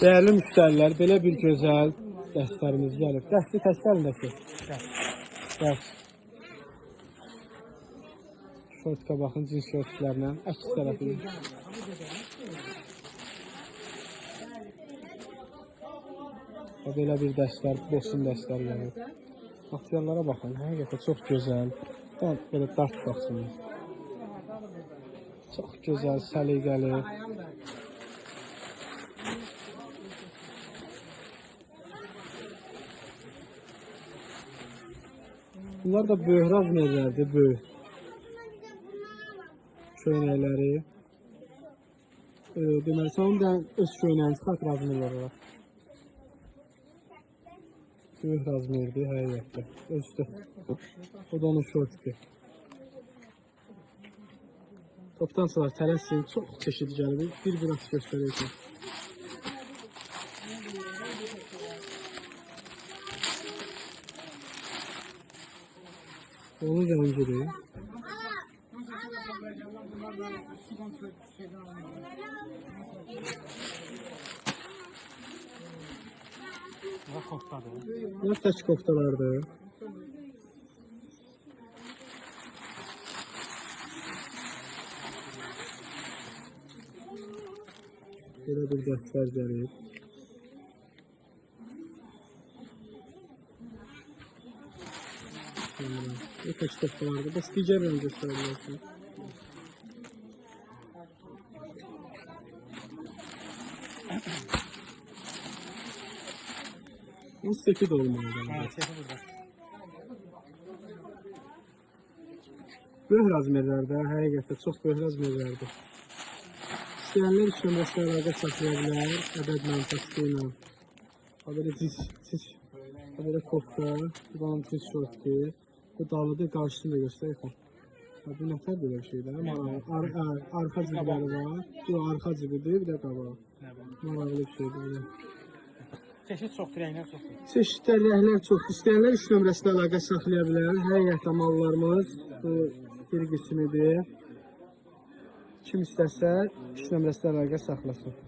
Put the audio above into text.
Değerli müşteriler, belə bir gözəl dəstlərimiz gəlib. Dəsti təşkəlindəki. Dəst. Şortka baxın, cins şortlarla. Əks tərəfi. Belə bir dəstlər, bosun dəstlər gəlib. Materiallara baxın, həqiqətən çox gözəl. Belə dart baxsın. Çox gözəl, səliqəli. Bunlar da böyük razmerlərdir, böyük. Köynəkləri. Deməli, sənin də öz köynəyini çıxart razmerlər olaraq. Böyük razmerdir, həqiqətdə. Özü. O da onun şortdur. Toptancılar tələsin, çox çeşidi gəlib. Bir açı göstərəcəm. Onun rəngidir. Bunlar tək koftalardır. Belə bir dəstlər gəlib. Bu tək koftalardır. Bəs digər rəng göstərilərsin. Bu seki de olmalıdır. Böyük razmerlərdə, həqiqətən çox böyük razmerlərdir. İstəyənlər üç nömrəsi əlaqə saxlaya bilər, ədəd mənfəqsi ilə. Belə cins, belə kofta, bu da cins şortki, bu dalıdır, qarşısını da göstərək. Bu nətər belə bir şeydir? Arxa cibləri var, bu arxa cibidir, bir də qabağı. Maraqlı bir şeydir. Çeşit çoxdur, rənglər çoxdur. Çeşidlər, rənglər çoxdur. İstəyənlər 3 nömrəsində əlaqə saxlaya bilər. Həqiqətən mallarımız bu bir qismidir. Kim istərsə 3 nömrəsində əlaqə saxlasın.